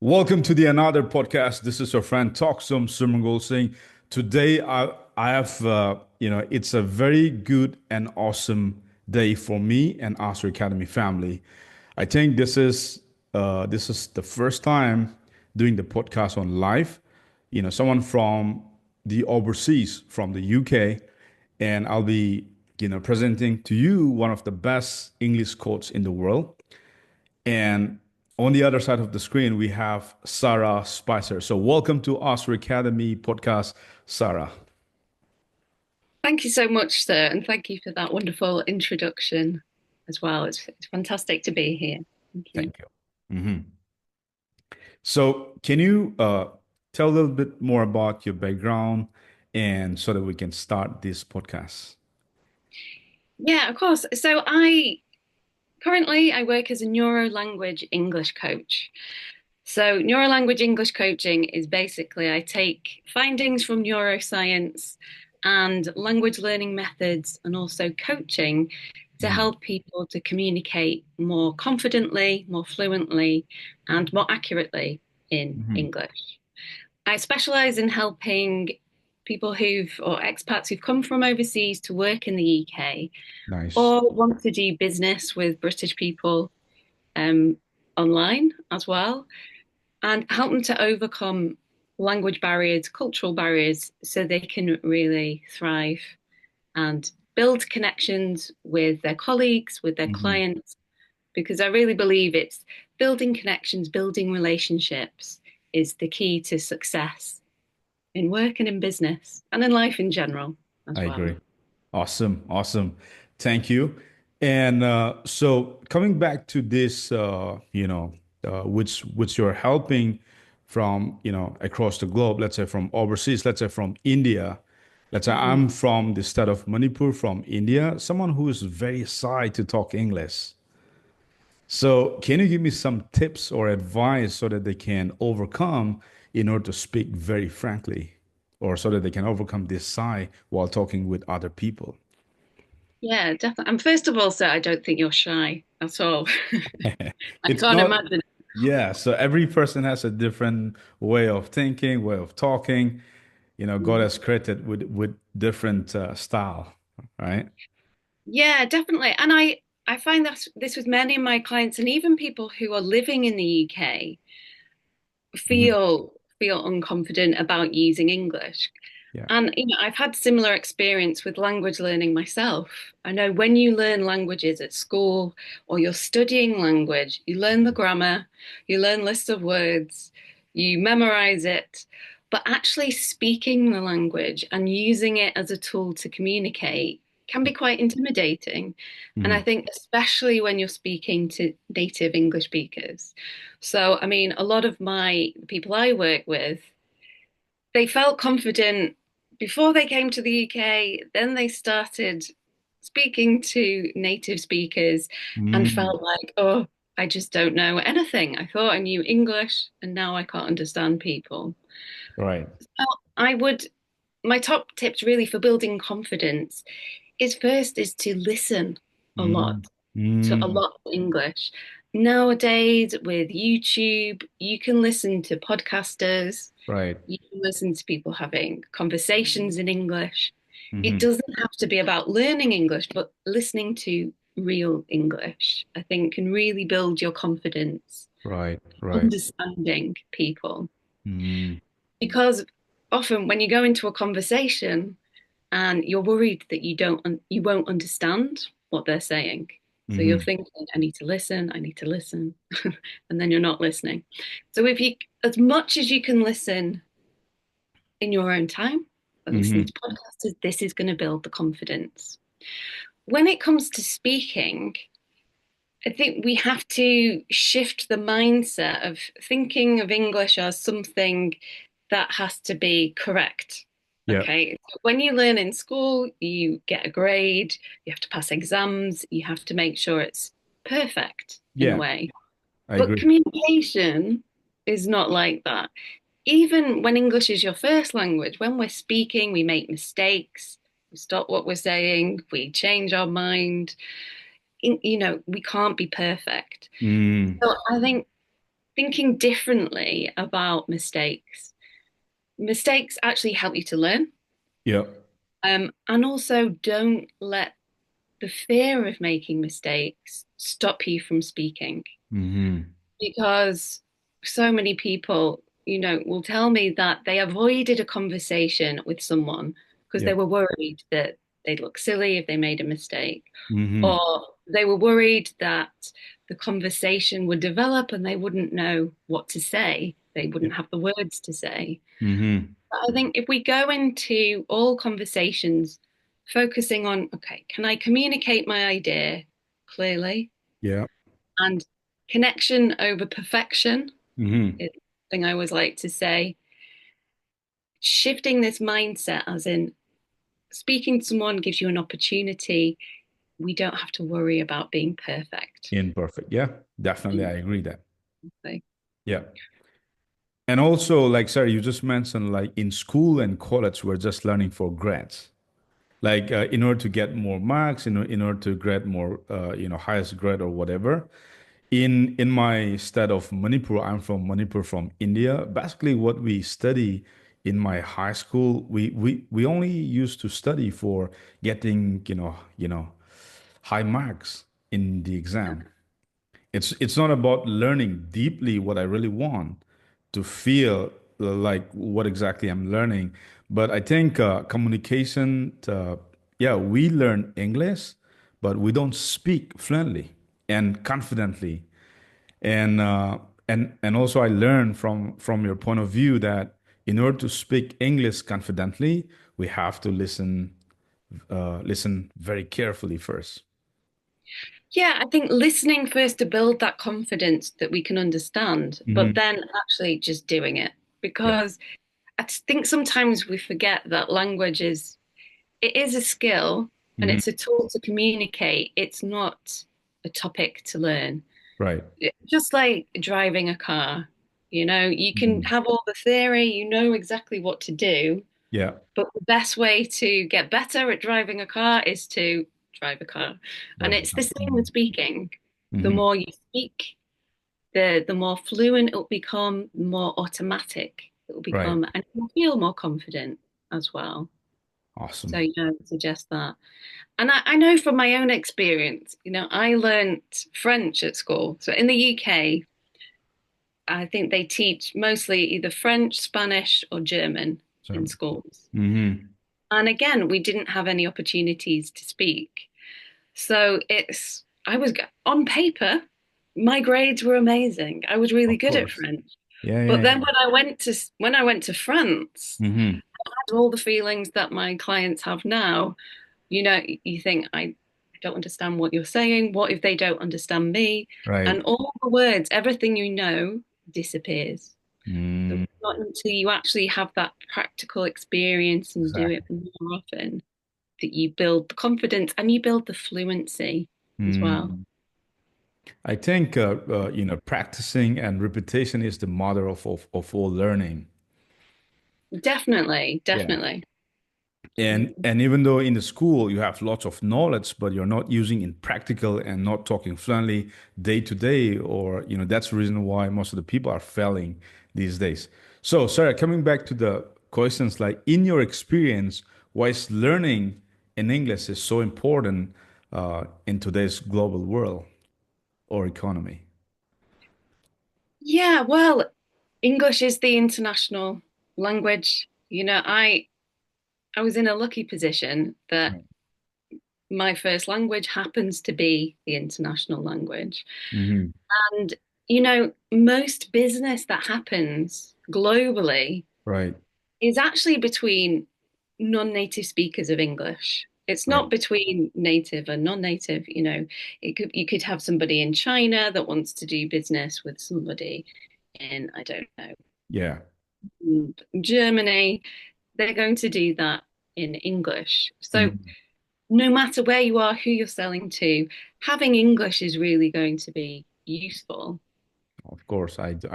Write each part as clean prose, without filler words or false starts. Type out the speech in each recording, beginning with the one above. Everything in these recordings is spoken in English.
Welcome to the another podcast. This is your friend Thokchom Surmangol saying today I have it's a very good and awesome day for me and Oscar Academy family. I think this is the first time doing the podcast on live. Someone from the overseas from the UK, and I'll be presenting to you one of the best English quotes in the world. And on the other side of the screen, we have Sarah Spicer. So, welcome to Oscar Academy podcast, Sarah. Thank you so much, sir, and thank you for that wonderful introduction as well. It's fantastic to be here. Thank you. Thank you. Mhm. So, can you tell a little bit more about your background and so that we can start this podcast? Yeah, of course. So I work as a neuro language English coach. So neuro language English coaching is basically I take findings from neuroscience and language learning methods and also coaching to Mhm. help people to communicate more confidently, more fluently, and more accurately in Mhm. English. I specialize in helping people or expats who've come from overseas to work in the UK Nice. or want to do business with British people um, online as well and help them to overcome language barriers, cultural barriers, so they can really thrive and build connections with their colleagues, with their Mhm. clients, because I really believe it's building connections, building relationships is the key to success in work and in business and in life in general as I well. agree. Awesome. Awesome. Thank you. And so coming back to this, which you're helping from, across the globe, let's say from overseas, let's say from India. Let's say Mhm. I'm from the state of Manipur, from India, someone who is very shy to talk English. So can you give me some tips or advice so that they can overcome in order to speak very frankly, or so that they can overcome this shy while talking with other people? Yeah, definitely. And first of all, sir, I don't think you're shy at all. I It's can't not, imagine. yeah. So every person has a different way of thinking, way of talking. God has created with different style, right? Yeah, definitely. And I find that this with many of my clients and even people who are living in the UK Hmm. feel unconfident about using English. Yeah. And I've had similar experience with language learning myself. I know when you learn languages at school or you're studying language, you learn the grammar, you learn lists of words, you memorize it, but actually speaking the language and using it as a tool to communicate can be quite intimidating. And I Hmm. think especially when you're speaking to native English speakers. So, I mean, a lot of my people I work with, they felt confident before they came to the UK. Then they started speaking to native speakers and Mm. felt like, oh, I just don't know anything. I thought I knew English and now I can't understand people. Right. So I would, my top tips really for building confidence is to listen a lot Mm. to a Mm. lot of English. Nowadays, with YouTube, you can listen to podcasters, Right. you can listen to people having conversations in English. It Hmm. doesn't have to be about learning English, but listening to real English, I think, can really build your confidence, Right. Right. understanding people. Mm. Because often when you go into a conversation and you're worried that you won't understand what they're saying. So you're Hmm. thinking, I need to listen, and then you're not listening. So if you, as much as you can listen in your own time, or listen Hmm. to podcasts, this is going to build the confidence. When it comes to speaking, I think we have to shift the mindset of thinking of English as something that has to be correct. Yeah. Okay. So when you learn in school, you get a grade, you have to pass exams, you have to make sure it's perfect in a Yeah. way. I But agree. communication is not like that. Even when English is your first language, when we're speaking, we make mistakes, we stop what we're saying, we change our mind. We can't be perfect. Mm. So I think thinking differently about mistakes. Mistakes actually help you to learn. Yeah. And also don't let the fear of making mistakes stop you from speaking. Mm-hmm. Because so many people, will tell me that they avoided a conversation with someone because Yeah. they were worried that they'd look silly if they made a mistake, Mm-hmm. or they were worried that the conversation would develop and they wouldn't know what to say. They Yeah. wouldn't have the words to say. Mm-hmm. But I think if we go into all conversations focusing on, okay, can I communicate my idea clearly? Yeah. And connection over perfection Mm-hmm. is something I always like to say. Shifting this mindset, as in speaking to someone gives you an opportunity. We don't have to worry about being perfect. Imperfect. Yeah. Definitely. I agree that. So, Yeah. And also, like, sorry, you just mentioned like in school and college, we're just learning for grades. Like in order to get more marks, in order to get more, highest grade or whatever. In my state of Manipur, I'm from Manipur, from India. Basically, what we study in my high school, we only used to study for getting, high marks in the exam. It's not about learning deeply what I really want to feel like what exactly I'm learning. But I think communication, yeah, we learn English, but we don't speak fluently and confidently. And and also I learned from your point of view that in order to speak English confidently, we have to listen very carefully first. yeah, I think listening first to build that confidence that we can understand, but Hmm. then actually just doing it. Yeah. Because I think sometimes we forget that it is a skill and Hmm. it's a tool to communicate. It's not a topic to learn. Right. Just like driving a car, you can Mhm. have all the theory, you know exactly what to do, Yeah. but the best way to get better at driving a car is to drive a car. And Right. it's the same with speaking. The Hmm. more you speak, the more fluent it'll become, the more automatic it'll Right. become, and you'll feel more confident as well. So, Awesome. I suggest that. And I know from my own experience, I learned French at school. So in the UK, I think they teach mostly either French, Spanish, or German in So, schools. hmm. And again, we didn't have any opportunities to speak. So on paper, my grades were amazing. I was really Of good at course. French. Yeah, But yeah, then yeah. when I went to France, Hmm. I had all the feelings that my clients have now. You think I don't understand what you're saying. What if they don't understand me? Right. And all the words, everything disappears. So Mm, it's not until you actually have that practical experience and do it exactly. more often that you build the confidence and you build the fluency as well. Mm. I think practicing and repetition is the mother of all learning. Definitely, Yeah. definitely. And even though in the school you have lots of knowledge, but you're not using in practical and not talking fluently day to day, or that's the reason why most of the people are failing these days. So, Sarah, coming back to the questions, like in your experience, why is learning in English is so important in today's global world or economy? Yeah, well, English is the international language. I was in a lucky position that Right. my first language happens to be the international language. Hmm. And, most business that happens globally Right. is actually between non-native speakers of English. It's Right. not between native and non-native, you could have somebody in China that wants to do business with somebody in, I don't know, Yeah. Germany. They're going to do that in English. So Mhm. no matter where you are, who you're selling to, having English is really going to be useful. Of course, I do.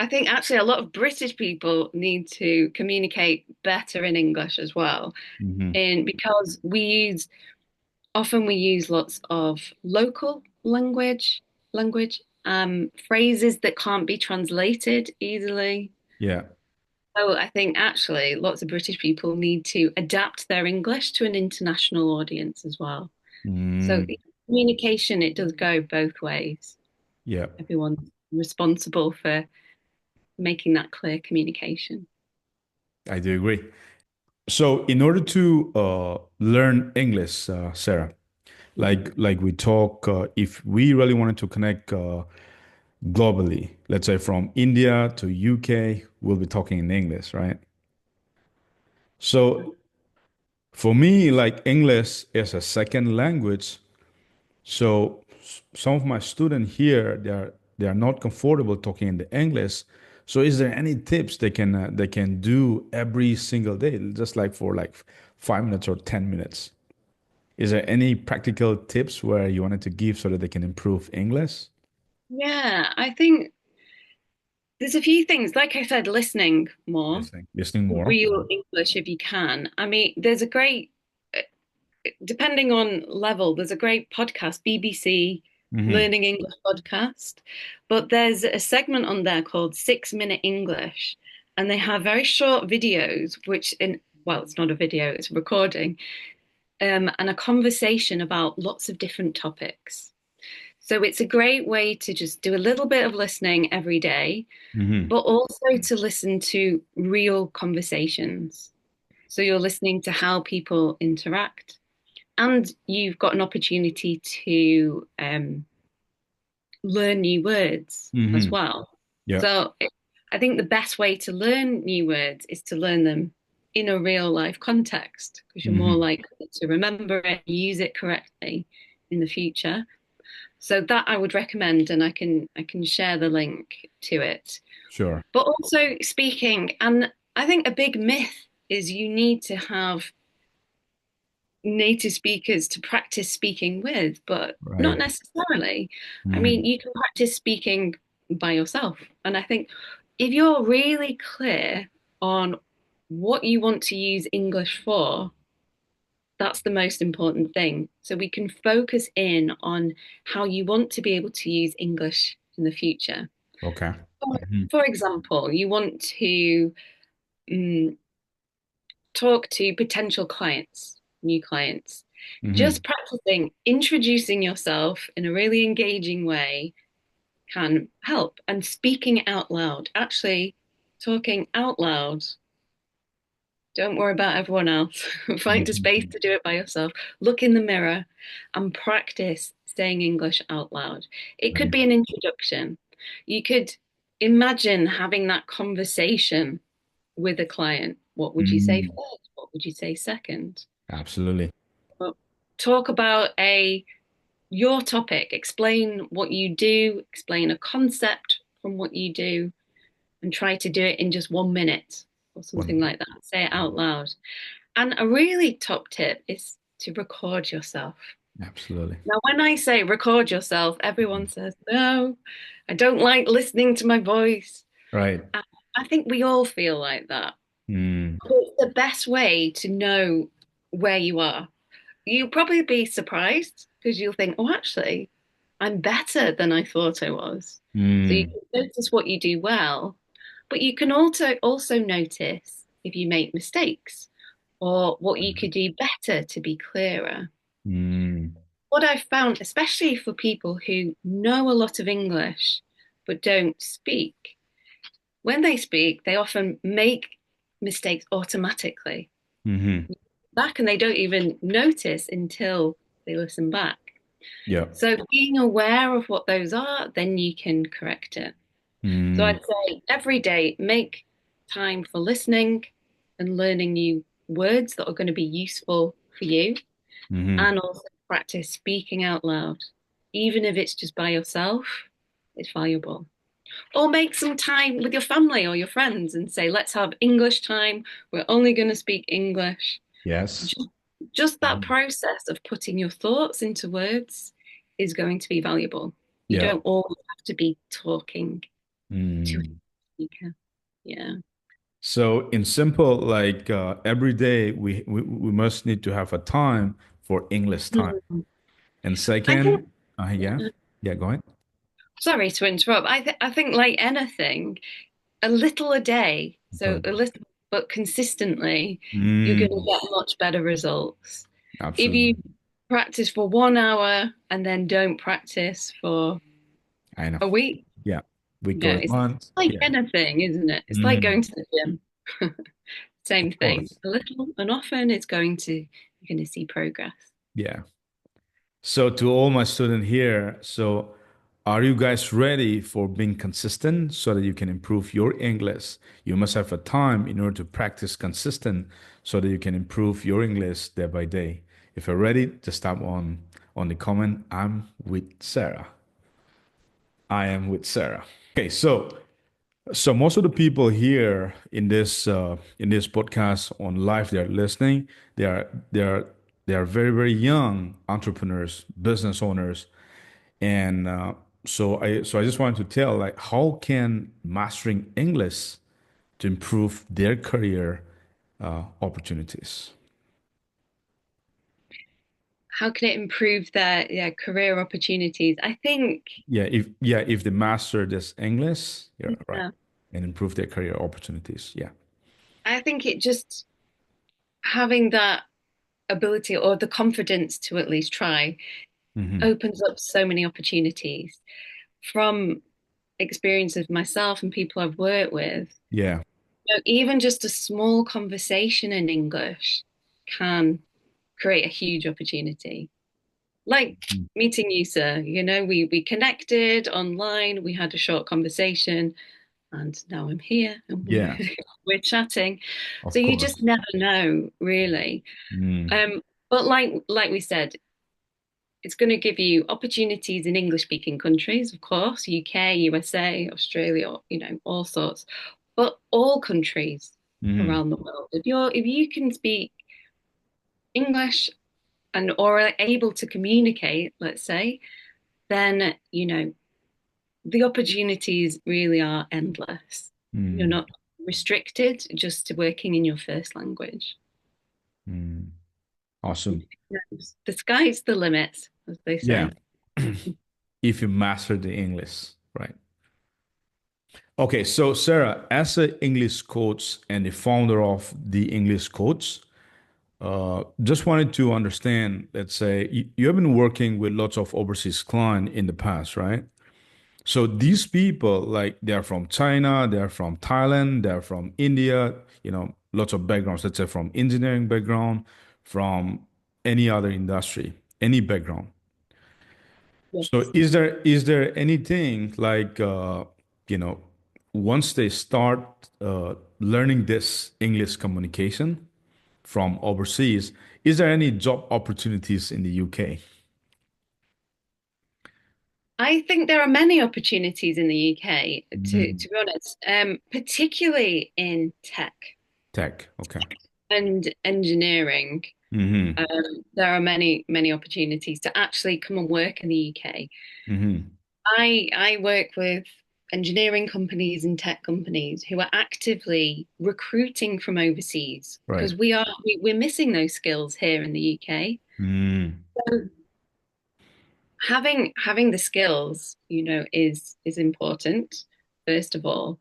I think actually a lot of British people need to communicate better in English as well. Hmm. And because we use lots of local language. phrases that can't be translated easily. Yeah. So I think actually lots of British people need to adapt their English to an international audience as well. So Mm, communication, it does go both ways. yeah, Everyone's responsible for making that clear communication. I do agree. So, in order to learn English, Sarah, Mhm. like we talk, if we really wanted to connect globally, let's say from India to UK, we'll be talking in English, right? So, for me, like English is a second language. So, some of my students here, they are not comfortable talking in the English. So, is there any tips they can do every single day, just like for like 5 minutes or 10 minutes? Is there any practical tips where you wanted to give so that they can improve English? Yeah, I think there's a few things. Like I said, listening more, Listening more. real English if you can. I mean, there's a great, depending on level, there's a great podcast, BBC Hmm. Learning English podcast, but there's a segment on there called 6 Minute English, and they have very short videos, well, it's not a video, it's a recording, and a conversation about lots of different topics. So it's a great way to just do a little bit of listening every day, Hmm. but also to listen to real conversations. So you're listening to how people interact, and you've got an opportunity to learn new words as Hmm. well. Yeah. So I think the best way to learn new words is to learn them in a real life context because you're more Hmm. likely to remember it, use it correctly in the future. So that I would recommend, and I can share the link to it. Sure. But also speaking, and I think a big myth is you need to have native speakers to practice speaking with, but not Right. necessarily. I mean, Hmm. you can practice speaking by yourself. And I think if you're really clear on what you want to use English for, that's the most important thing. So we can focus in on how you want to be able to use English in the future. Okay. Hmm. For example, you want to mm, talk to potential clients, new clients. Hmm. Just practicing introducing yourself in a really engaging way can help. And speaking out loud, actually talking out loud. Don't worry about everyone else. Find a space Hmm. to do it by yourself. Look in the mirror and practice saying English out loud. It could be an introduction. You could imagine having that conversation with a client. What would you say Hmm. first? What would you say second? Absolutely. Well, talk about a your topic. Explain what you do, explain a concept from what you do, and try to do it in just 1 minute or something One. like that. Say it out loud. And a really top tip is to record yourself. Absolutely. Now, when I say record yourself, everyone says, no, I don't like listening to my voice. Right. I I think we all feel like that. Mm. But it's the best way to know where you are. You'll probably be surprised because you'll think, oh, actually, I'm better than I thought I was. So you Mm. can notice what you do well, but you can also notice if you make mistakes or what you could do better to be clearer. Mm. What I've found, especially for people who know a lot of English but don't speak, when they speak, they often make mistakes automatically Hmm. back and they don't even notice until they listen back. Yeah. So being aware of what those are, then you can correct it. So Mm. I'd say every day make time for listening and learning new words that are going to be useful for you Hmm. and also practice speaking out loud. Even if it's just by yourself, it's valuable. Or make some time with your family or your friends and say, let's have English time. We're only going to speak English. Yes. Just that process of putting your thoughts into words is going to be valuable. You Yeah. don't always have to be talking to a Mm. speaker. Yeah. So in simple, like every day we must need to have a time for English time. Mhm. And I think second, yeah, yeah, go ahead. Sorry to interrupt. I think like anything, a little a day, so Okay. a little but consistently, you're going to Mm, get much better results. If you absolutely. practice for 1 hour and then don't practice for I know. a week, Yeah. Week you know, goes it's on. like Yeah. anything, isn't it? It's like going Mm, to the gym. Same of thing. course. A little and often you're going to see progress. Yeah. So to all my students here, so are you guys ready for being consistent so that you can improve your English? You must have a time in order to practice consistent so that you can improve your English day by day. If you're ready, just tap on the comment. I'm with Sarah. I am with Sarah. Okay, so most of the people here in this podcast on live they're listening, they are they are they are very very young entrepreneurs, business owners, and so I just wanted to tell like how can mastering English to improve their career opportunities. How can it improve their career opportunities? Yeah, if they master this English, yeah, right, Yeah, and improve their career opportunities. Yeah. I think it just having that ability or the confidence to at least try Hmm. opens up so many opportunities from experience of myself and people I've worked with. Yeah. Even just a small conversation in English can create a huge opportunity. Like Mm. meeting you, sir. We connected online, we had a short conversation, and now I'm here and Yeah. we're chatting. So Of you just course. never know, really. Mm. But like we said, it's going to give you opportunities in English speaking countries, of course, UK, USA, Australia, all sorts, but all countries Mm. around the world. If you can speak English and or are able to communicate, let's say, then the opportunities really are endless. You're Mm. not restricted just to working in your first language. Mm. Awesome. The sky's the limit, as they Yeah. say. If you master the English, right? Okay, so Sarah, as an English coach and the founder of the English Coach, just wanted to understand, let's say you have been working with lots of overseas clients in the past, right? So these people, like they're from China, they're from Thailand, they're from India, lots of backgrounds, let's say from engineering background, from any other industry, any background. So Yes. is there anything like you know once they start learning this English communication from overseas, is there any job opportunities in the UK? I think there are many opportunities in the UK, to Mm. be honest, particularly in tech Tech, okay. and engineering. Mm-hmm. There are many, many opportunities to actually come and work in the UK. Mm-hmm. I work with engineering companies and tech companies who are actively recruiting from overseas Right. because we're missing those skills here in the UK. Mm. So having the skills, is important, first of all.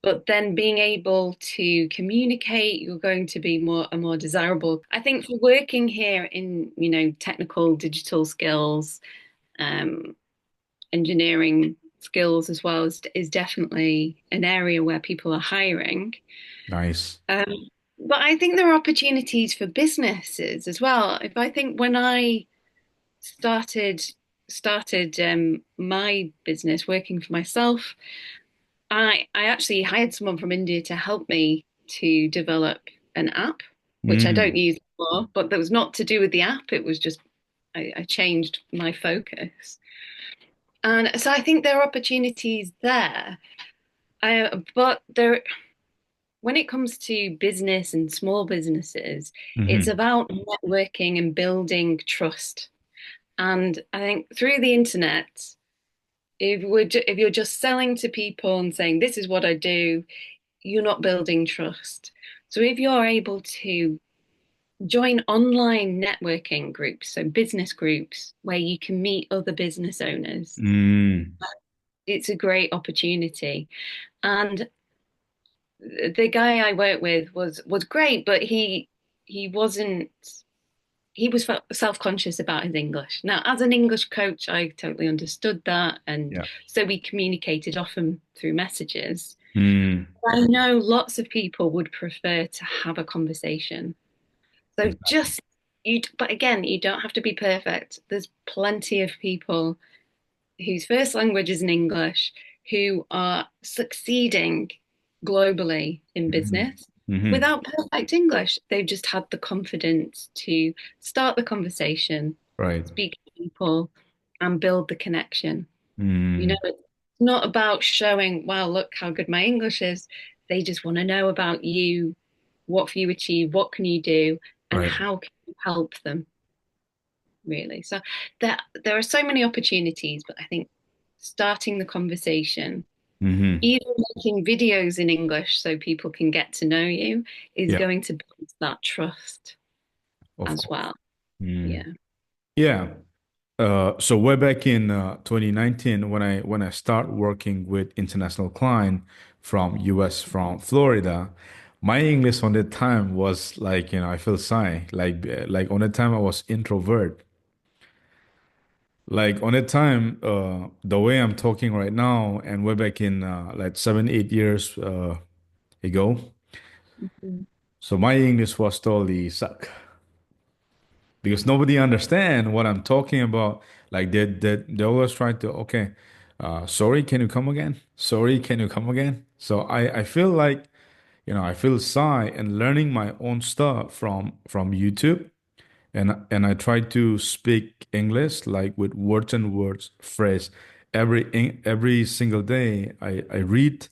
But then being able to communicate, you're going to be more desirable. I think for working here in, technical digital skills, um, engineering skills as well is definitely an area where people are hiring. Nice. But I think there are opportunities for businesses as well. If I think when I started started my business working for myself, I actually hired someone from India to help me to develop an app, which I don't Mm. use anymore, but that was not to do with the app. It was just I changed my focus. And so I think there are opportunities there. But when it comes to business and small businesses, it's Mm-hmm. about networking and building trust. And I think through the internet, if you're just selling to people and saying, this is what I do, you're not building trust. So if you're able to join online networking groups, so business groups where you can meet other business owners, Mm. it's a great opportunity. And the guy I worked with was great, but he wasn't he was self-conscious about his English. Now, as an English coach, I totally understood that, and Yeah. so we communicated often through messages. Mm, I know lots of people would prefer to have a conversation. So exactly. just you, but again, you don't have to be perfect. There's plenty of people whose first language is in English who are succeeding globally in Hmm. business Hmm. without perfect English. They've just had the confidence to start the conversation, Right. speak to people, and build the connection. You know, Mm, it's not about showing, wow, look how good my English is. They just want to know about you, what have you achieved, what can you do, and right. how can you help them, really. So there are so many opportunities, but I think starting the conversation, Hmm. even making videos in English so people can get to know you, is Yeah, going to build that trust of as course. well. Mm. Yeah. Yeah. So way back in 2019, when I start working with international client from US, from Florida, my English on that time was like, I feel shy. Like on that time I was introvert. Like on that time, the way I'm talking right now, and way back in like 7, 8 years ago, Mhm. so my English was totally suck. Because nobody understand what I'm talking about. Like they always try to, okay, sorry, can you come again? Sorry, can you come again? So I feel like, I feel shy and learning my own stuff from YouTube, and I try to speak English like with words and words phrase every single day. I read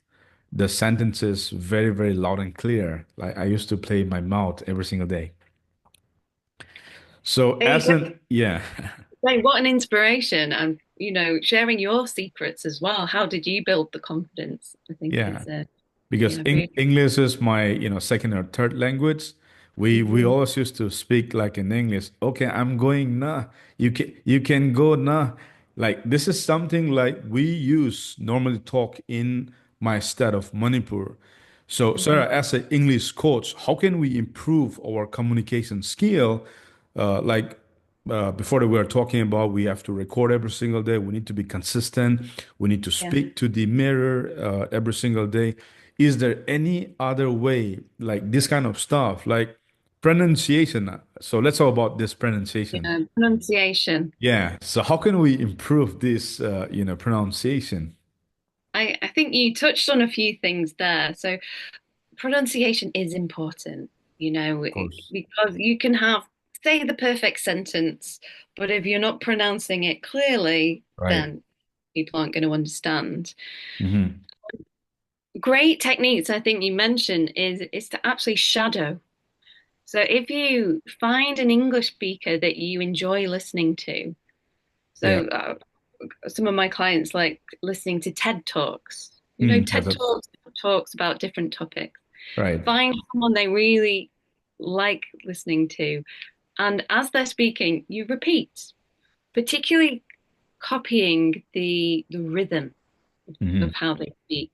the sentences very, very loud and clear. Like I used to play my mouth every single day. So There you as go. an yeah. Like, what an inspiration. And, sharing your secrets as well. How did you build the confidence? I think Yeah, is, because yeah, really. English is my, second or third language. We Mhm. always used to speak like in English. Okay, I'm going now. You can go now. Like this is something like we use normally talk in my state of Manipur. So, Mhm. Sarah, as an English coach, how can we improve our communication skill? Like before that we were talking about, we have to record every single day. We need to be consistent. We need to Yeah. speak to the mirror every single day. Is there any other way, like this kind of stuff, like pronunciation? So let's talk about this pronunciation. Yeah. Pronunciation. Yeah. So how can we improve this, pronunciation? I think you touched on a few things there. So pronunciation is important, Of course. because you can say the perfect sentence, but if you're not pronouncing it clearly, Right. then people aren't going to understand. Hmm. Great techniques, I think you mentioned, is to actually shadow. So if you find an English speaker that you enjoy listening to, Yeah. so some of my clients like listening to TED Talks. TED That's talks about different topics. right. Find someone they really like listening to, and as they're speaking, you repeat, particularly copying the rhythm Hmm. of how they speak.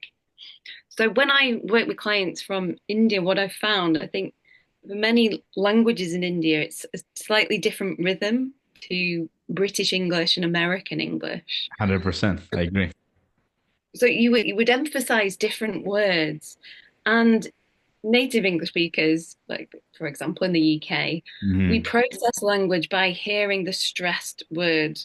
So when I work with clients from India, what I've found, I think for many languages in India, it's a slightly different rhythm to British English and American English. 100%. I agree. So you would emphasize different words, and native English speakers, like for example in the UK, we Hmm. process language by hearing the stressed word.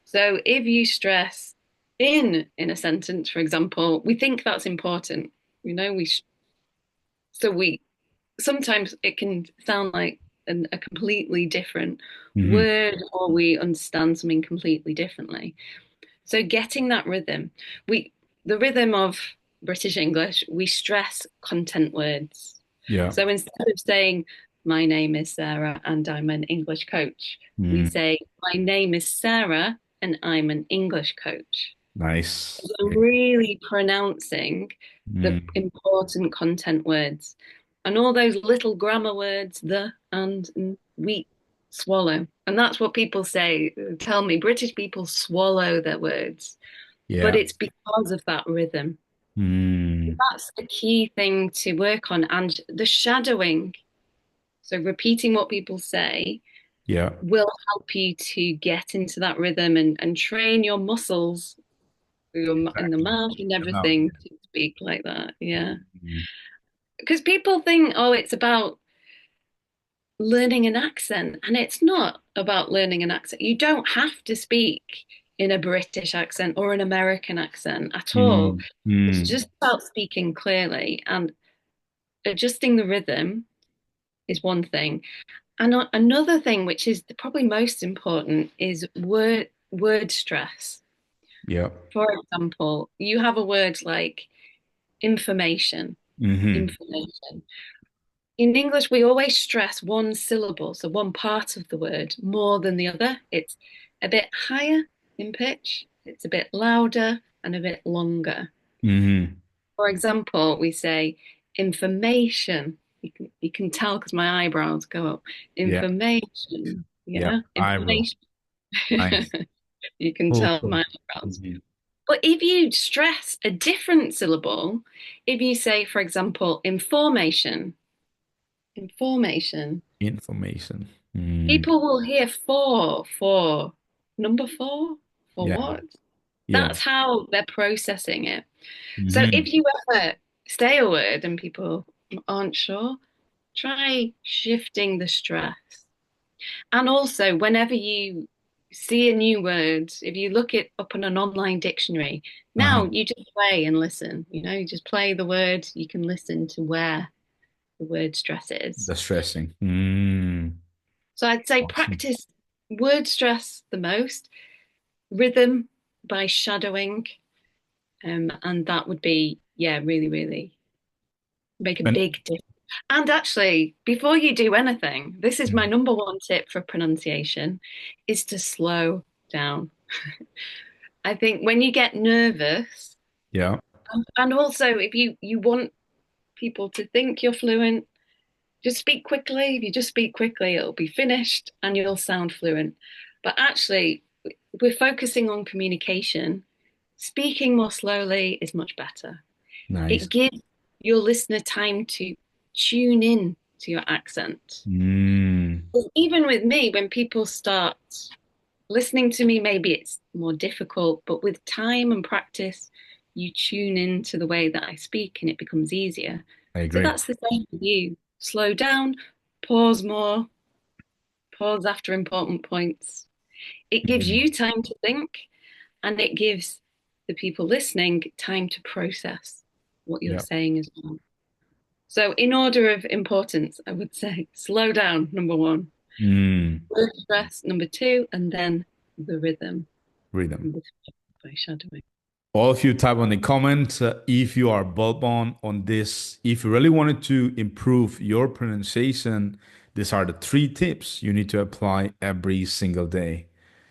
So if you stress in a sentence, for example, we think that's important. We so we sometimes it can sound like a completely different Hmm. word, or we understand something completely differently. So getting that rhythm, we the rhythm of British English, we stress content words. Yeah. So instead of saying, my name is Sarah and I'm an English coach, we Mm. say, my name is Sarah and I'm an English coach. Nice. So really pronouncing the Mm. important content words. And all those little grammar words, the, and we swallow. And that's what people say. Tell me, British people swallow their words. but Yeah. it's because of that rhythm. Mm. That's the key thing to work on. And the shadowing, so repeating what people say, Yeah. will help you to get into that rhythm and train your muscles in the Exactly. mouth and The mouth. everything to speak like that. Yeah. Mm. Because people think, oh, it's about learning an accent, and it's not about learning an accent. You don't have to speak in a British accent or an American accent at all. Mm. It's Mm. just about speaking clearly and adjusting the rhythm is one thing. And another thing, which is probably most important, is word stress. Yeah. For example, you have a word like information, Hmm. information. In English, we always stress one syllable, so one part of the word, more than the other. It's a bit higher in pitch, it's a bit louder, and a bit longer. Hmm. For example, we say information. You can tell because my eyebrows go up. Yeah. Information. Yeah. Yeah, Eyebrow. information. Nice. You can Cool. tell Cool. my eyebrows. Hmm. But if you stress a different syllable, if you say, for example, information, information, Information. Mm. people will hear for number four, for Yeah. what? Yeah. That's how they're processing it. So Hmm. if you ever say a word and people aren't sure, try shifting the stress. And also, whenever you see a new word, if you look it up in an online dictionary, now Uh-huh. you just play and listen. You just play the word, you can listen to where the word stress is. The stressing. Mm. So I'd say Awesome. practice word stress the most, rhythm by shadowing, and that would be, yeah, really, really make a And big difference. And actually, before you do anything, this is my number one tip for pronunciation, is to slow down. I think when you get nervous, yeah. and also if you want people to think you're fluent, just speak quickly. If you just speak quickly, it'll be finished and you'll sound fluent. But actually, we're focusing on communication. Speaking more slowly is much better. Nice. It gives your listener time to tune in to your accent. Mm. Even with me, when people start listening to me, maybe it's more difficult, but with time and practice, you tune in to the way that I speak and it becomes easier. I So agree. that's the same with you. Slow down, pause more, pause after important points. It gives Mhm. you time to think and it gives the people listening time to process what you're Yeah. saying as well. So, in order of importance, I would say slow down, number one, Mm. word stress, number two, and then the rhythm, Rhythm. number three, by shadowing. All of you type on the comment if you are bulb on this. If you really wanted to improve your pronunciation, these are the three tips you need to apply every single day.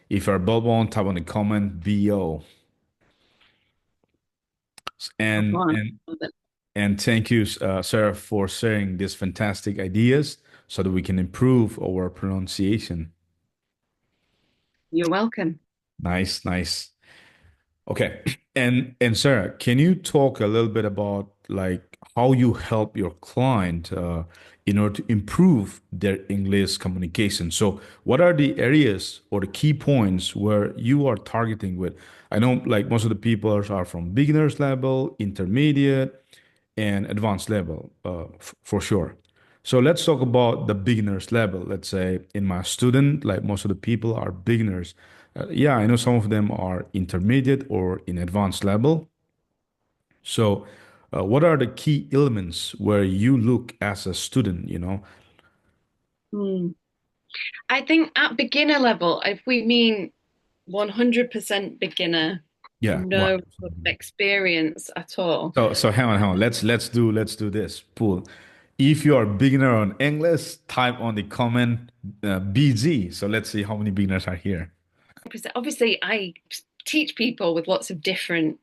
If you're bulb on, type on the comment BO. I'll go And on. and and thank you, Sarah, for sharing these fantastic ideas so that we can improve our pronunciation. You're welcome. Nice, nice. Okay. And Sarah, can you talk a little bit about like how you help your client in order to improve their English communication? So what are the areas or the key points where you are targeting with? I know like most of the people are from beginners level, intermediate, and advanced level, for sure. So let's talk about the beginners level. Let's say in my student, like most of the people are beginners. Yeah, I know some of them are intermediate or in advanced level. So, what are the key elements where you look as a student, you know? Hmm. I think at beginner level, if we mean 100% beginner, Yeah, no what? sort of experience at all. So hang on. Let's do this. Pool. If you are beginner on English, type on the comment BG. So let's see how many beginners are here. Obviously, I teach people with lots of different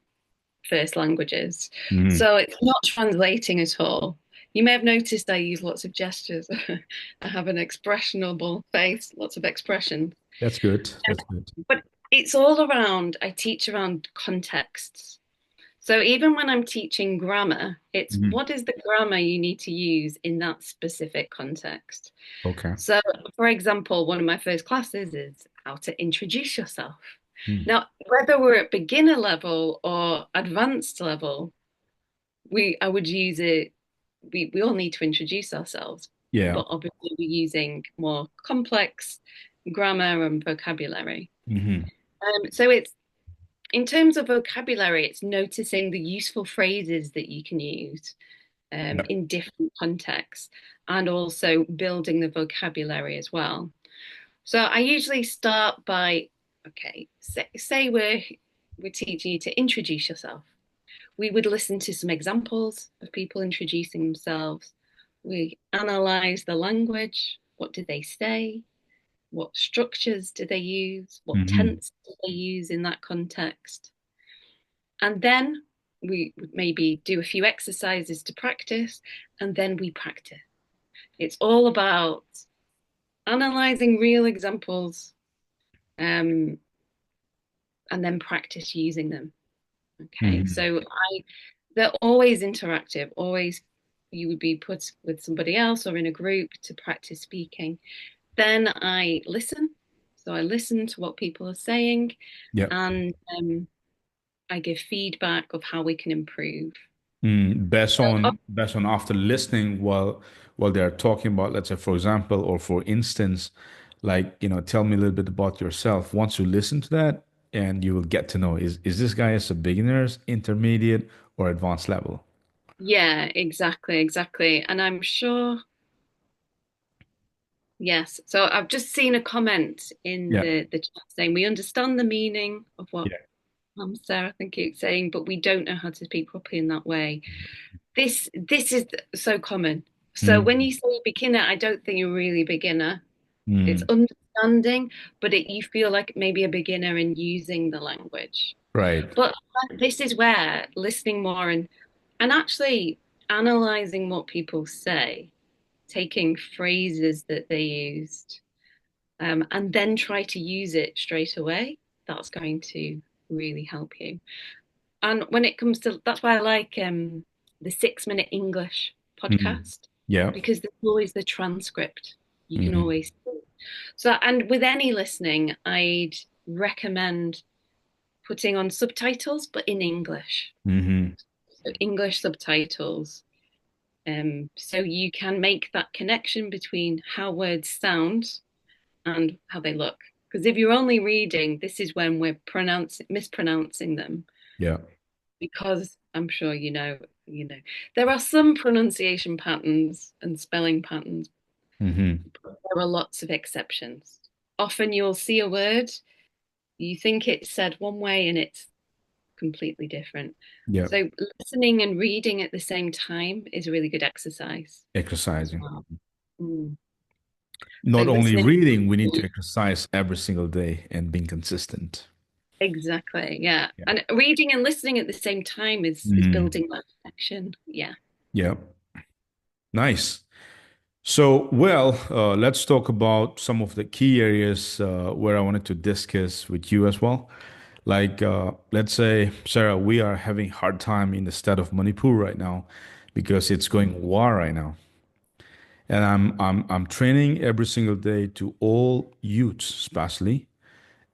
first languages. Mhm. So it's not translating at all. You may have noticed I use lots of gestures. I have an expressionable face, lots of expressions. That's good. That's good. But It's all around, I teach around contexts. So even when I'm teaching grammar, it's Mhm. what is the grammar you need to use in that specific context. Okay. So, for example, one of my first classes is how to introduce yourself. Mm. Now, whether we're at beginner level or advanced level, we I would use it. We all need to introduce ourselves, Yeah. but obviously we're using more complex grammar and vocabulary. Hmm. So it's in terms of vocabulary, it's noticing the useful phrases that you can use Yeah. in different contexts and also building the vocabulary as well. So I usually start by, okay, say we're teaching you to introduce yourself. We would listen to some examples of people introducing themselves. We analyze the language. What do they say? What structures do they use? What Hmm. tense do they use in that context? And then we maybe do a few exercises to practice, and then we practice. It's all about analyzing real examples, um, and then practice using them. Okay, Hmm. so they're always interactive, always you would be put with somebody else or in a group to practice speaking. Then I listen. So I listen to what people are saying Yeah. and I give feedback of how we can improve. Mm, based So, on based on after listening while they're talking about, let's say, for example, or for instance, like, tell me a little bit about yourself. Once you listen to that, and you will get to know, is this guy as a beginner's, intermediate, or advanced level? yeah, exactly, exactly. And I'm sure, yes. So I've just seen a comment in Yeah. the chat saying we understand the meaning of what Yeah. Sarah, I think it's saying, but we don't know how to speak properly in that way. This is so common. So when Mm, you say beginner, I don't think you're really beginner. It's mm, understanding, but you feel like maybe a beginner in using the language. right. But this is where listening more and actually analyzing what people say, taking phrases that they used, and then try to use it straight away. That's going to really help you. And when it comes to that's why I like the 6 Minute English Mm, podcast yeah. because there's always the transcript. You can Hmm. always so and with any listening, I'd recommend putting on subtitles, but in English. Hmm. So English subtitles. So you can make that connection between how words sound and how they look. Because if you're only reading, this is when we're mispronouncing them. Yeah. Because I'm sure there are some pronunciation patterns and spelling patterns, Hmm. but there are lots of exceptions. Often you'll see a word, you think it's said one way and it's completely different. Yeah. So listening and reading at the same time is a really good exercise as Exercising. well. Mm. So Not only listening, reading, we need to exercise every single day and being consistent. exactly, yeah. Yeah. And reading and listening at the same time is Mm, building that connection. Yeah. yeah. Nice. So, well, let's talk about some of the key areas where I wanted to discuss with you as well. Like, let's say, Sarah, we are having hard time in the state of Manipur right now because it's going war right now. And I'm training every single day to all youths, especially,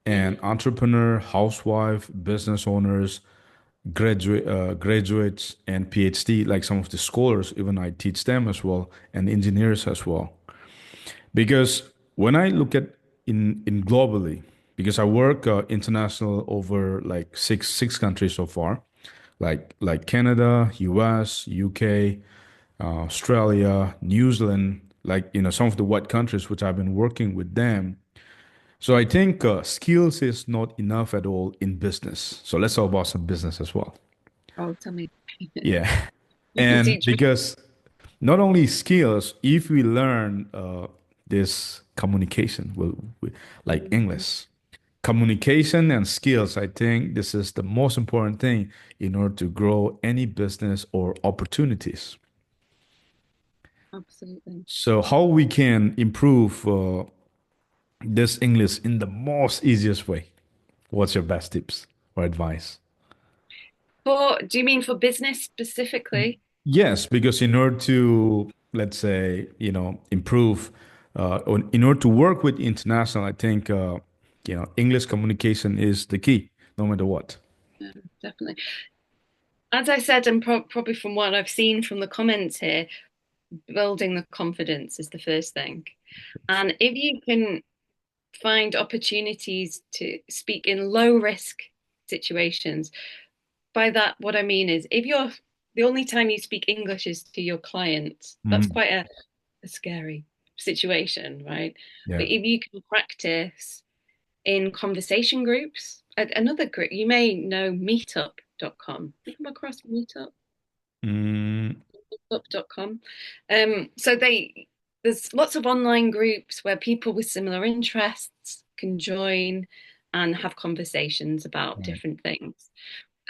and Mm-hmm. entrepreneur, housewife, business owners, graduates, and PhD, like some of the scholars, even I teach them as well, and engineers as well. Because when I look at in globally, because I work international over like six countries so far, like Canada, US, UK, Australia, New Zealand, like some of the white countries which I've been working with them. So I think skills is not enough at all in business. So let's talk about some business as well. Oh, tell me. Yeah. You can And teach me. because not only skills, if we learn this communication, like Mhm. English, communication and skills, I think this is the most important thing in order to grow any business or opportunities. Absolutely. So how we can improve this English in the most easiest way? What's your best tips or advice? Do you mean for business specifically? Yes, because in order to, let's say, improve, or in order to work with international, I think, English communication is the key, no matter what. Yeah, definitely. As I said, and probably from what I've seen from the comments here, building the confidence is the first thing. And if you can find opportunities to speak in low risk situations, by that, what I mean is if you're the only time you speak English is to your clients, that's Mhm. quite a scary situation, right? Yeah. But if you can practice in conversation groups, another group, you may know meetup.com. You come across meetup? Mm, Up.com. So there's lots of online groups where people with similar interests can join and have conversations about right. different things.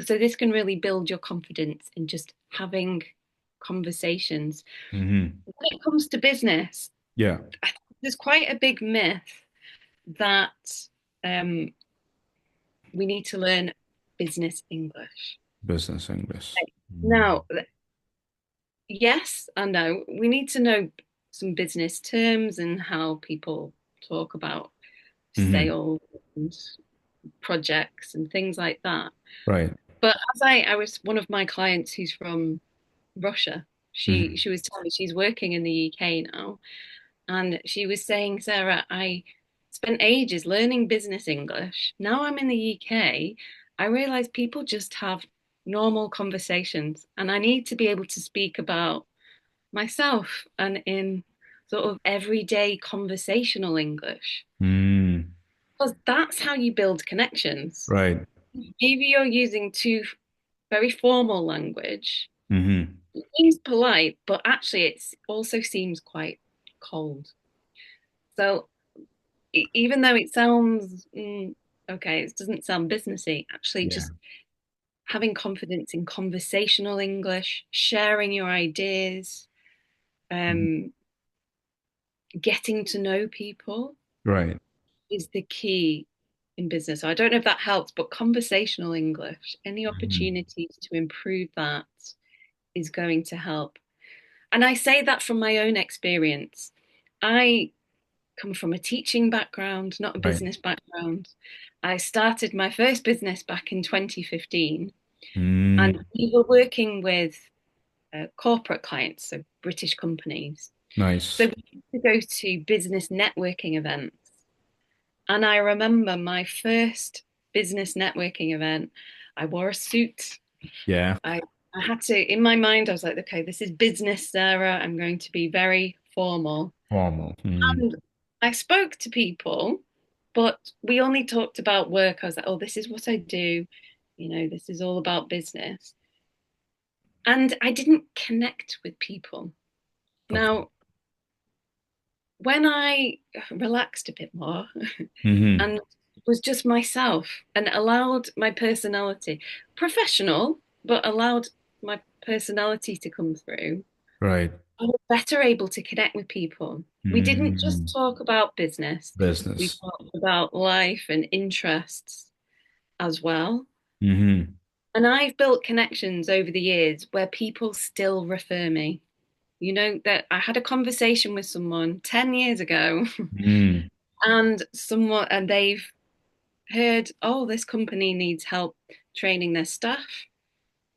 So this can really build your confidence in just having conversations. Hmm. When it comes to business, Yeah. I think there's quite a big myth that um, we need to learn business English. Business English. Now, yes and no. We need to know some business terms and how people talk about Hmm. sales and projects and things like that. Right. But as I was one of my clients who's from Russia. Hmm. She was telling me she's working in the UK now, and she was saying, Sarah, I spent ages learning business English. Now I'm in the UK, I realize people just have normal conversations, and I need to be able to speak about myself and in sort of everyday conversational English. Mm, Because that's how you build connections. right. If you're using too very formal language, Hmm. it seems polite, but actually it also seems quite cold. So even though it sounds okay, it doesn't sound businessy, actually Yeah. just having confidence in conversational English, sharing your ideas, Mhm. um, getting to know people Right. is the key in business. So I don't know if that helps, but conversational English, any Mhm. opportunities to improve that is going to help. And I say that from my own experience. I come from a teaching background, not a Right. business background. I started my first business back in 2015, and Mm, we were working with corporate clients, so British companies. So nice. we used to go to business networking events. And I remember my first business networking event, I wore a suit. Yeah. I, I had to, in my mind, I was like, okay, this is business, Sarah. I'm going to be very formal. Formal. Mm, And I spoke to people, but we only talked about work. I was like, oh, this is what I do. This is all about business. And I didn't connect with people. okay. Now, when I relaxed a bit more Hmm. and was just myself and allowed my personality, professional, but allowed my personality to come through, Right. I was better able to connect with people. We didn't Mm, just talk about business, we business. talked about life and interests as well. Hmm. And I've built connections over the years where people still refer me. That I had a conversation with someone 10 years ago Mm, and they've heard, oh, this company needs help training their staff.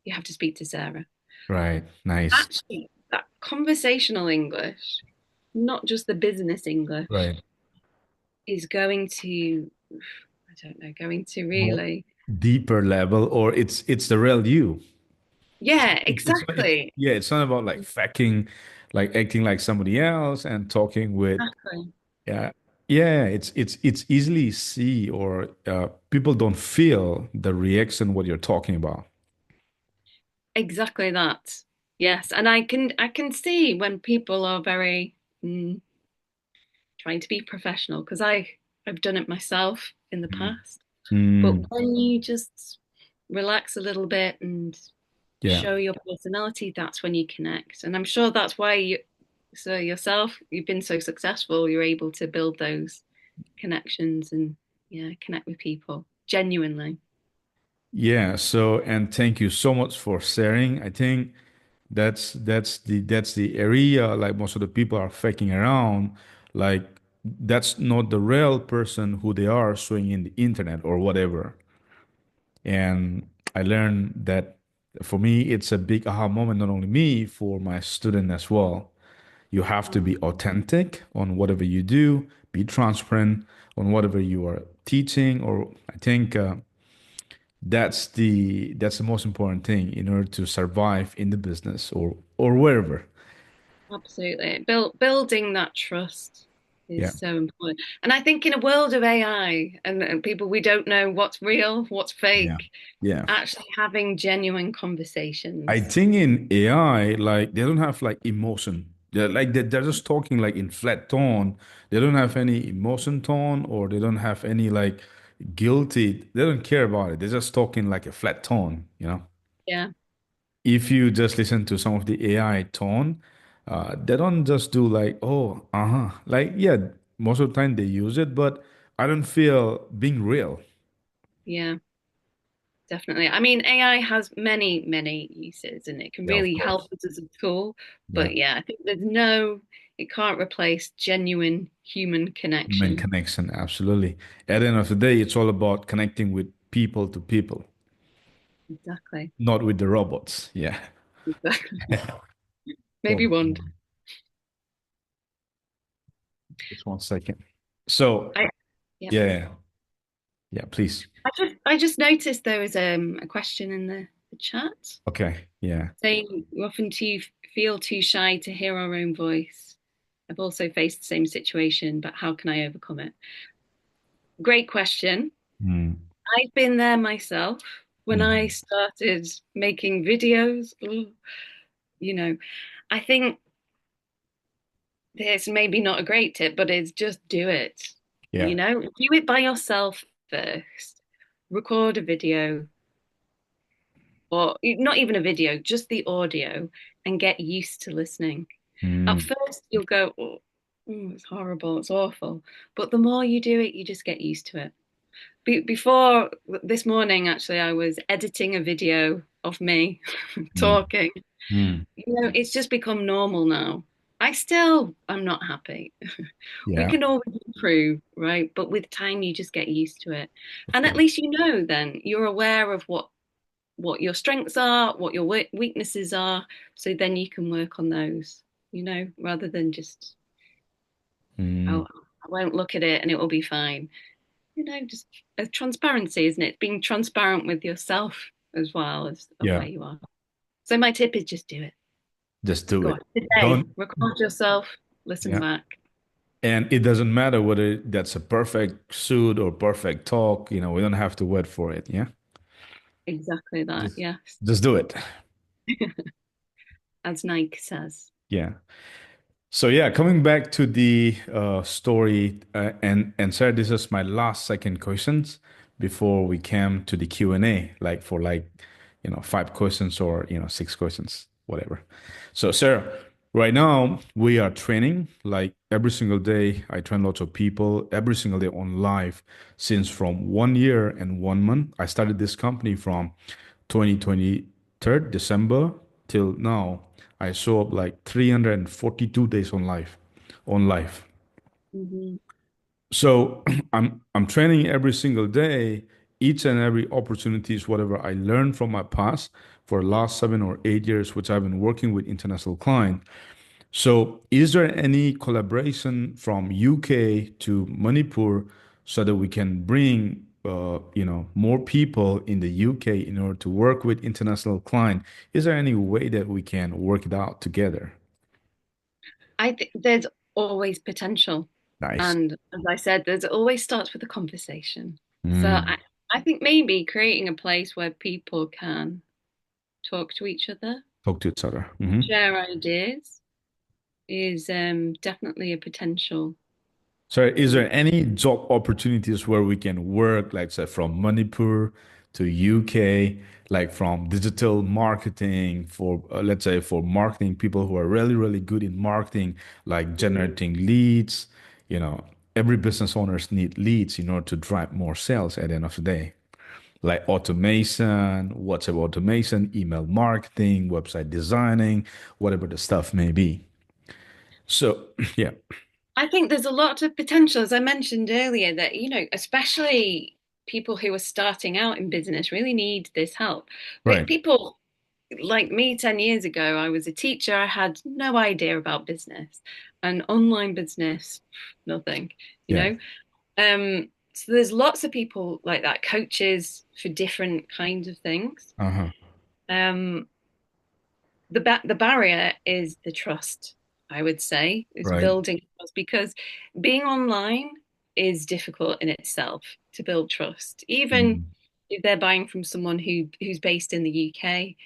You have to speak to Sarah. right. Nice. Actually, that conversational English, not just the business English, Right. is going to, I don't know, going to More really, deeper level, or it's the real you. yeah, It's exactly. yeah, it's not about like faking, like acting like somebody else and talking with, Exactly. yeah, yeah, it's easily see, or people don't feel the reaction what you're talking about. Exactly that. Yes, and I can see when people are very trying to be professional because I've done it myself in the Mm. past. But Mm, when you just relax a little bit and yeah. show your personality, that's when you connect. And I'm sure that's why so yourself, you've been so successful. You're able to build those connections and yeah, connect with people. genuinely. Yeah, so and thank you so much for sharing. I think that's the area like most of the people are faking around. Like that's not the real person who they are showing in the internet or whatever. And I learned that for me, it's a big aha moment, not only me, for my student as well. You have to be authentic on whatever you do, be transparent on whatever you are teaching, or I think that's the most important thing in order to survive in the business or wherever. Absolutely. Building that trust Yeah, is so important. And I think in a world of AI and people, we don't know what's real, what's yeah, fake, yeah. actually having genuine I conversations. think in AI, like they don't have like emotion. They're just talking like in flat tone. They don't have any emotion tone or they don't have any like guilty. They don't care about it. They're just talking like a flat tone, you know? Yeah, If you just listen to some of the AI tone, they don't just do like, oh, uh-huh. Like, yeah, most of the time they use it, but I don't feel being real. yeah, definitely. I mean, AI has many, many uses and it can Yeah, of really help course. us as a tool. Yeah. But yeah, I think it can't replace genuine human Human connection. connection, absolutely. At the end of the day, it's all about connecting with people to people, Exactly. not with the robots. Yeah. Exactly. So, Maybe one day. just 1 second. So, I, yeah. yeah, yeah, yeah, please. I just noticed there was a question in the chat Okay, yeah. saying we often feel too shy to hear our own voice. I've also faced the same situation, but how can I overcome it? Great question. Mm, I've been there myself when I mm, started making videos. Ooh, you know, I think this maybe not a great tip, but it's just do it. yeah. Do it by yourself first. Record a video or not even a video, just the audio and get used to listening. At Mm, first, you'll go, it's horrible, it's awful. But the more you do it, you just get used to it. Before this morning, actually, I was editing a video of me mm, talking. mm. It's just become normal now. I'm not happy. We Yeah, can always improve, right? But with time, you just get used to it. of And at course. least then you're aware of what your strengths are, what your weaknesses are, so then you can work on those, rather than just, Mm, oh, I won't look at it and it will be fine. Just transparency, isn't it? Being transparent with yourself as well as of yeah, where you are. So my tip is just do it. just do Go it. on. Today, Don't, record yourself, listen yeah. back. And it doesn't matter whether that's a perfect suit or perfect talk, we don't have to wait for it. Yeah. Exactly that, Just yes. just do it. As Nike says. Yeah. So yeah, coming back to the story, and Sarah, this is my last second questions before we came to the Q&A, like for like 5 questions or 6 questions, whatever. So Sarah, right now we are training like every single day. I train lots of people every single day on live since from 1 year and 1 month. I started this company from 2023 December till now. I show up like 342 days on live, on live. Mhm. So I'm training every single day. Each and every opportunity is whatever I learned from my past for the last 7 or 8 years, which I've been working with international clients. So is there any collaboration from UK to Manipur so that we can bring more people in the UK in order to work with international client? Is there any way that we can work it out together? I think there's always potential. Nice. And as I said, there's always starts with a conversation. So Mm. I think maybe creating a place where people can talk to each other, Talk to each other. Hmm. share ideas is definitely a potential. So, is there any job opportunities where we can work, like say from Manipur to UK, like from digital marketing for, let's say, for marketing people who are really, really good in marketing, like Mm. generating leads? You know, every business owners need leads in order to drive more sales at the end of the day. like automation, WhatsApp automation, email marketing, website designing, whatever the stuff may be. So, yeah, I think there's a lot of potential, as I mentioned earlier, that, especially people who are starting out in business really need this help. right. People like me 10 years ago, I was a teacher. I had no idea about business and online business, nothing, you Yeah. know. So there's lots of people like that, coaches for different kinds of things. Uh-huh. Um, the barrier is the trust, I would say, is Right. building trust because being online is difficult in itself to build trust. Even Mm. if they're buying from someone who's based in the UK,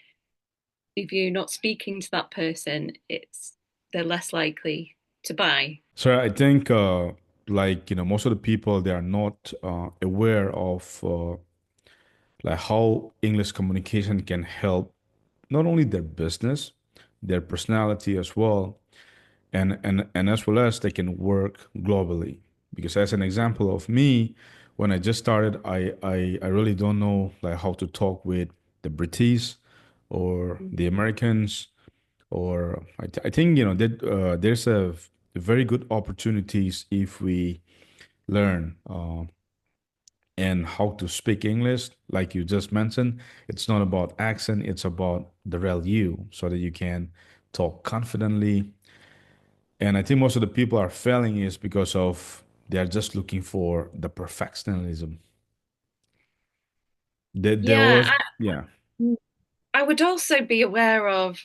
if you're not speaking to that person, it's they're less likely to buy. So I think like most of the people they are not aware of like how English communication can help not only their business, their personality as well, and as well as they can work globally. Because as an example of me, when I just started, I really don't know like how to talk with the British or the Americans, or I think that there's a very good opportunities if we learn and how to speak English, like you just mentioned. It's not about accent, it's about the real you, so that you can talk confidently. And I think most of the people are failing is because of they're just looking for the perfectionism. There Yeah, was, yeah, I would also be aware of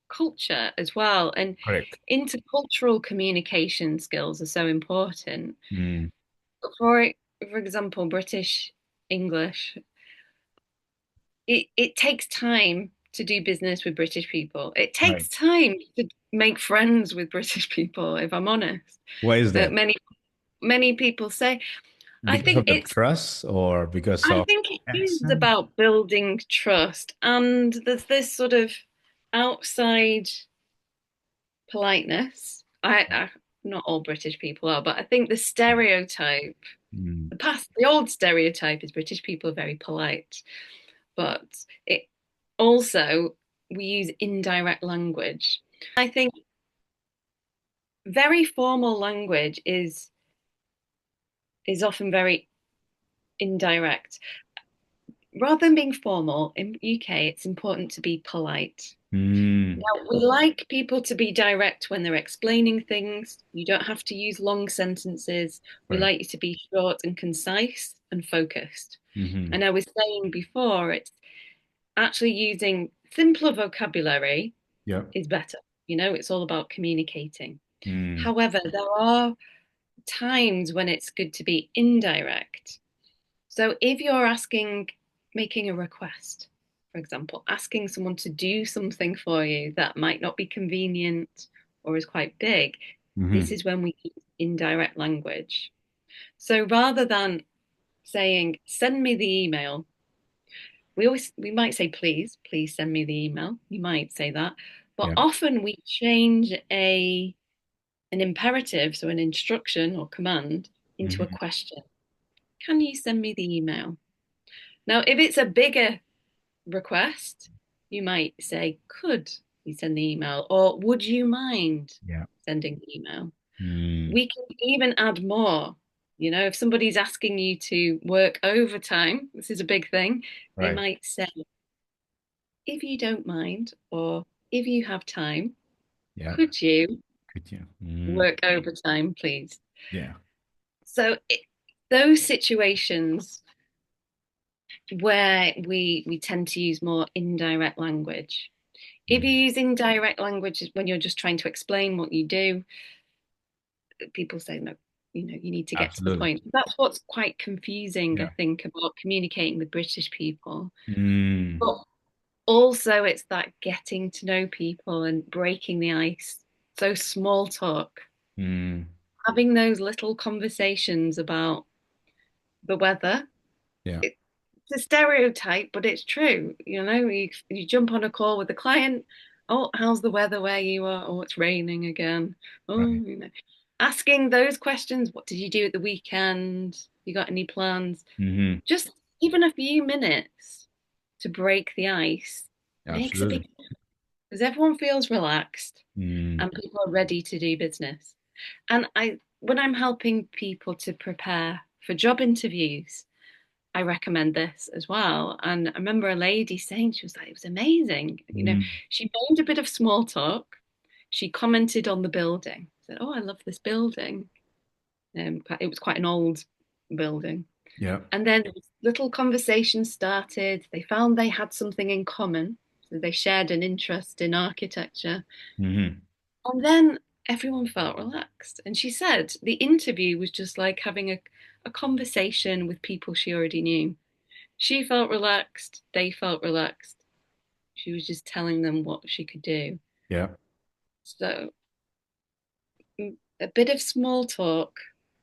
culture as well, and correct. intercultural communication skills are so important. Mm, For for example, British English, it takes time to do business with British people. It right. takes time to make friends with British people, if I'm honest. Why is that? Many people say, I Because think of the trust or because I of think it is accent? about building trust, and there's this sort of outside politeness. Not all British people are, but I think the stereotype, Mm, the old stereotype is British people are very polite, but it also we use indirect language. I think very formal language is often very indirect. Rather than being formal in UK, it's important to be polite. mm, Now, we like people to be direct when they're explaining things. You don't have to use long sentences. We right. like you to be short and concise and focused. Mm-hmm. And I was saying before, it's actually using simpler vocabulary Yeah. is better. It's all about communicating. Mm, However, there are times when it's good to be indirect. So if you're making a request, for example, asking someone to do something for you that might not be convenient or is quite big, this mm-hmm. is when we use indirect language. So rather than saying, send me the email, we might say, please send me the email. You might say that. But Yeah. often we change an imperative, so an instruction or command, into a Mm-hmm. question. Can you send me the email? Now, if it's a bigger request, you might say, could you send the email? Or would you mind Yeah. sending the email? Mm, We can even add more. If somebody's asking you to work overtime, this is a big thing, they right. might say, if you don't mind, or if you have time, Yeah. could you Could you? Mm, work overtime, please? yeah. So those situations where we tend to use more indirect language. If you're Mm, using direct language when you're just trying to explain what you do, people say no, you need to get to the absolutely. point. That's what's quite confusing, I Yeah. think, about communicating with British people. Mm, But also it's that getting to know people and breaking the ice. So small talk, mm, having those little conversations about the weather. yeah. It's a stereotype, but it's true. You jump on a call with a client. Oh, how's the weather where you are? Oh, it's raining again. Oh, Right. asking those questions. What did you do at the weekend? You got any plans? Mm-hmm. Just even a few minutes to break the ice makes a big Absolutely. difference because everyone feels relaxed Mm, and people are ready to do business. And when I'm helping people to prepare for job interviews, I recommend this as well. And I remember a lady saying, she was like, it was amazing. mm, She made a bit of small talk. She commented on the building, said, oh, I love this building. It was quite an old building. yeah. And then little conversations started. They found they had something in common. So they shared an interest in architecture. Hmm. And then everyone felt relaxed. And she said the interview was just like having a conversation with people she already knew. She felt relaxed. They felt relaxed. She was just telling them what she could do. Yeah. So a bit of small talk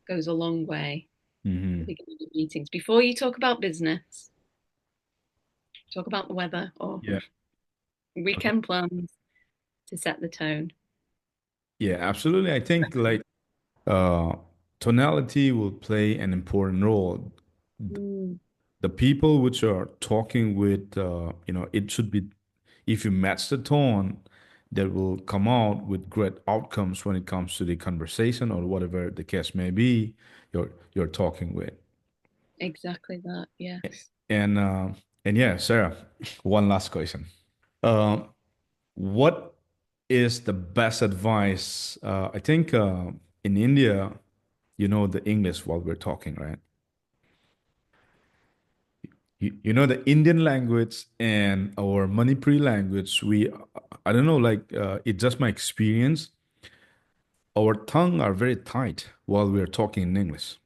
goes a long way at the Hmm. beginning of meetings. Before you talk about business, talk about the weather or Yeah. Okay. weekend plans to set the tone. Yeah, absolutely. I think like uh tonality will play an important role. Mm, The people which are talking with it should be, if you match the tone, that will come out with great outcomes when it comes to the conversation or whatever the case may be you're talking with. exactly that. Yes. And yeah, Sarah, one last question. Uh, what is the best advice? I think in India, you know the English while we're talking, right? You know the Indian language and our Manipuri language. I don't know, like it's just my experience. Our tongue are very tight while we are talking in English.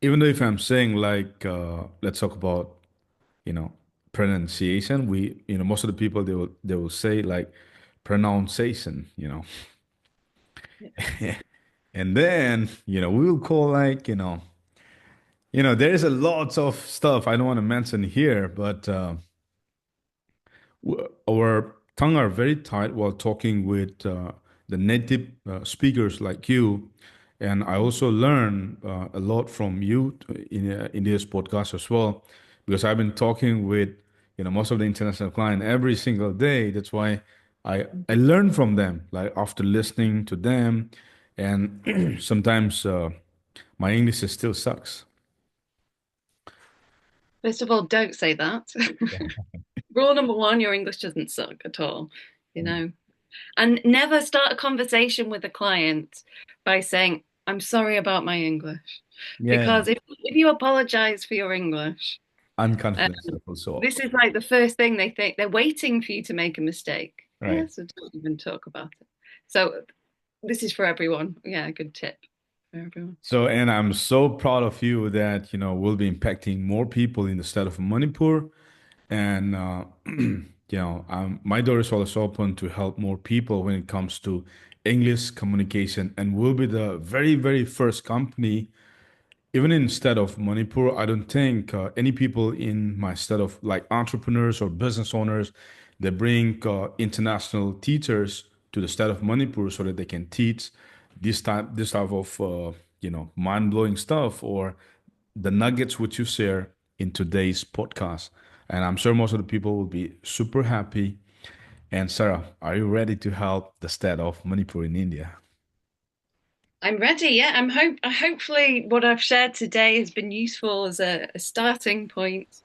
Even though if I'm saying like, let's talk about, you know, pronunciation, most of the people they will say like pronunciation, Yes. and then we will call like, there is a lots of stuff I don't want to mention here, but our tongue are very tight while talking with the native speakers like you. And I also learn a lot from you in this podcast as well, because I've been talking with most of the international client every single day. That's why I learn from them, like after listening to them, and sometimes my English still sucks. First of all, don't say that. Rule number one, your English doesn't suck at all, you know. And never start a conversation with a client by saying, I'm sorry about my English. Yeah, Because if you apologize for your English, uh, unconfident stuff also. this is like the first thing they think. They're waiting for you to make a mistake. Yeah, Right. so don't even talk about it. So this is for everyone. Yeah, good tip for everyone. So, and I'm so proud of you that, we'll be impacting more people in the state of Manipur. And, my door is always open to help more people when it comes to English communication. And we'll be the very, very first company even instead of Manipur, I don't think any people in my state of like entrepreneurs or business owners, they bring international teachers to the state of Manipur so that they can teach this type of mind-blowing stuff or the nuggets which you share in today's podcast. And I'm sure most of the people will be super happy. And Sarah, are you ready to help the state of Manipur in India? I'm ready. Yeah, hopefully what I've shared today has been useful as a starting point,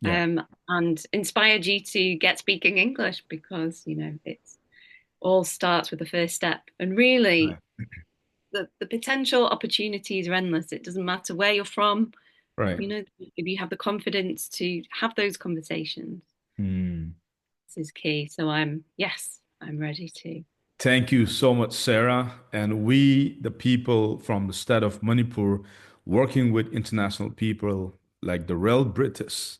Yeah. and inspired you to get speaking English because it's all starts with the first step. And really, Right. the potential opportunities are endless. It doesn't matter where you're from. Right. If you have the confidence to have those conversations, Hmm. this is key. So yes, I'm ready to. Thank you so much, Sarah. And we, the people from the state of Manipur, working with international people like the real British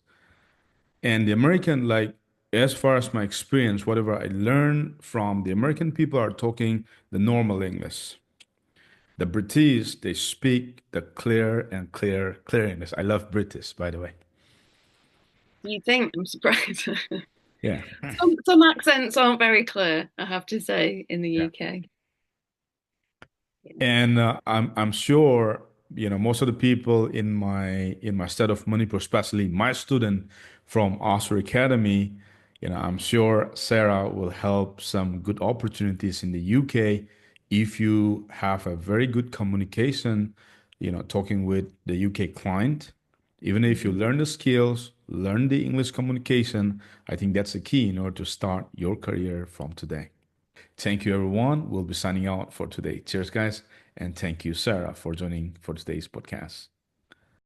and the American, like as far as my experience, whatever I learned from the American people are talking the normal English. The British, they speak the clear and clear English. I love British, by the way. You think I'm surprised. Yeah. Some accents aren't very clear, I have to say, in the Yeah. UK. And I'm sure. most of the people in my state of Manipur, especially my student from Oscar Academy, I'm sure Sarah will help some good opportunities in the UK if you have a very good communication, talking with the UK client. Even if you Mhm. learn the skills, learn the English communication, I think that's the key in order to start your career from today. Thank you, everyone. We'll be signing out for today. Cheers, guys. And thank you, Sarah, for joining for today's podcast.